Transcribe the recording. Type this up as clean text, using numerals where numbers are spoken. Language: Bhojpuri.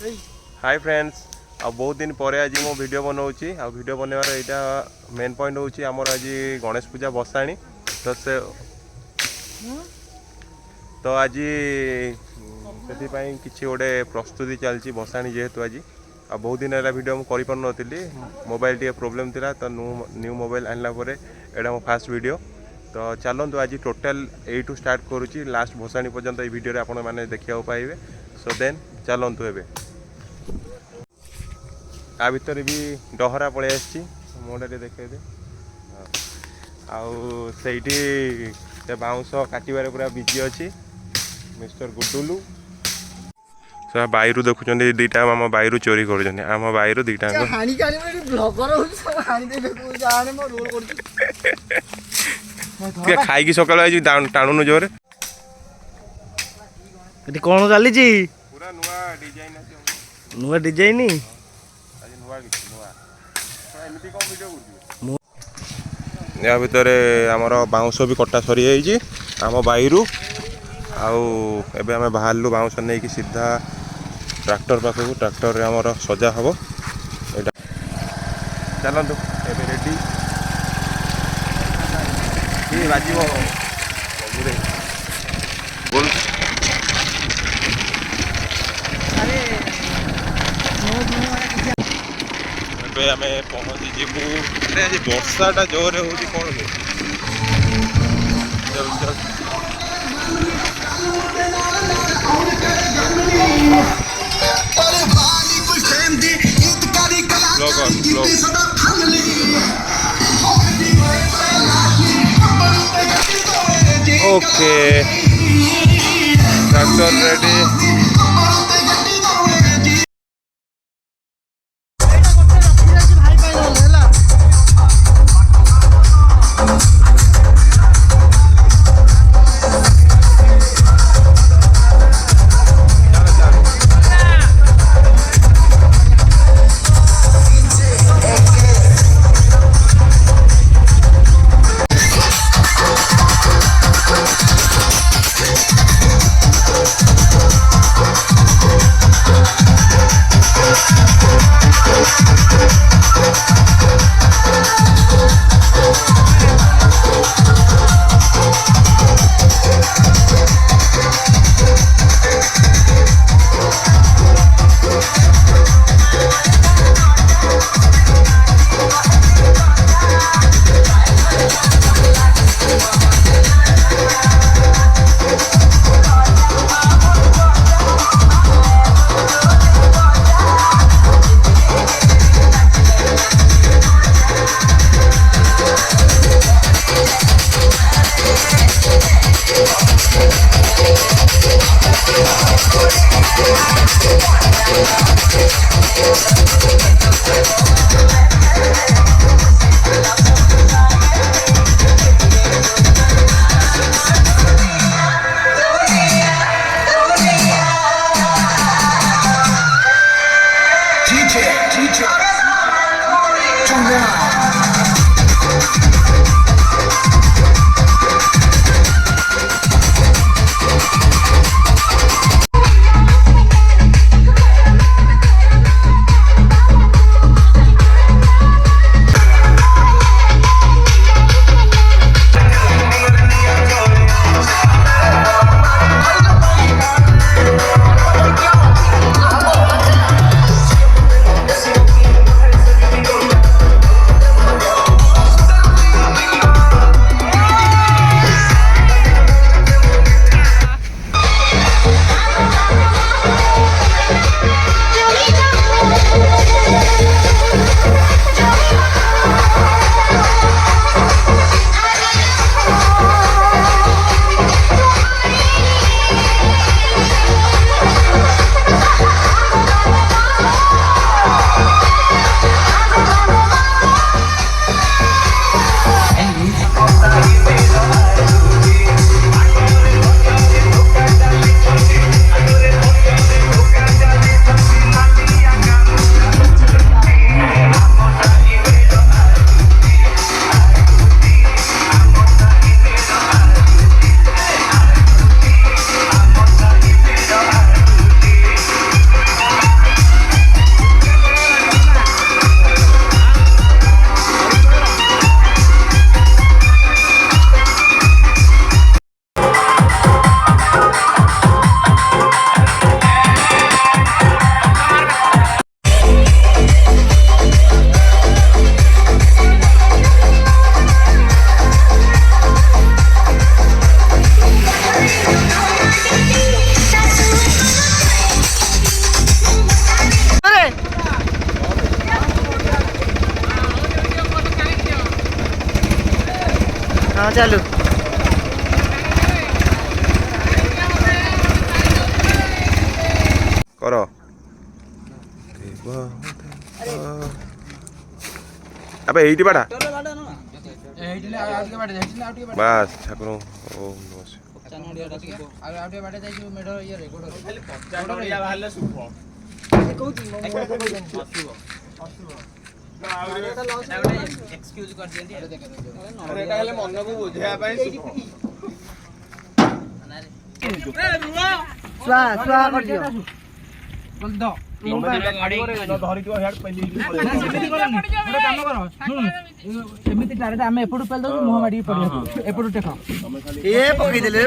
हाय फ्रेंड्स आ बहुत दिन पर आज मो वीडियो बनाऊँगी आ वीडियो बनवार यहाँ मेन पॉइंट हूँ आमर आज गणेश पूजा बसाणी तो से तो आज से किसी गोटे प्रस्तुति चलती बसाणी जेहेतु आज आ बहुत दिन है वीडियो मुझे कर मोबाइल टे प्रोब्लेम था तो न्यू मोबाइल आनला पर एटा मो फास्ट वीडियो तो चलतु आज टोटाल यू स्टार्ट करुच्ची लास्ट भसाणी पर्यंत ये वीडियो आपण मैंने देखा पाइबे सो देन चलतु एवं आ भितर भी डहरा पलि आसी मोटा देखे दे आईटी से बाउंस काटवे पूरा बिजी अच्छी मिस्टर गुडुलू से बैरु देखुं दीटा आम बैरु चोरी करम बैरु दीटा खाई सकाल टाणुनु जोरे कौन चली पूरा नुआ डिजाइन नुआ डिजाइन या भितर आमर बाउंस भी कटा सरी जाइए आम बैरु आबे आम बाहर बाउंस नहीं कि सीधा ट्रैक्टर पाखक ट्रैक्टर आमर सजा हम यहाँ चलतु एवं रेडी बाजी बोल आम पहुँची जीवु आज वर्षाटा जोर हो कौन ओके ट्रैक्टर रेडी ଚାଲୁ। କର ଆବେ ଏଇଠି ବାଡ଼ା ବାସ୍ ଠାକୁର ଓମ୍ ନମଃ ଶିବାୟ। ଏମିତି ଡାଇରେକ୍ଟ ଆମେ ଏପଟୁ ପେଲ ଦଉଛୁ ମୁହଁ ମାଡିକି ପଡିବ ଏପଟୁ ଟେକ ଏ ପକେଇଦେଲେ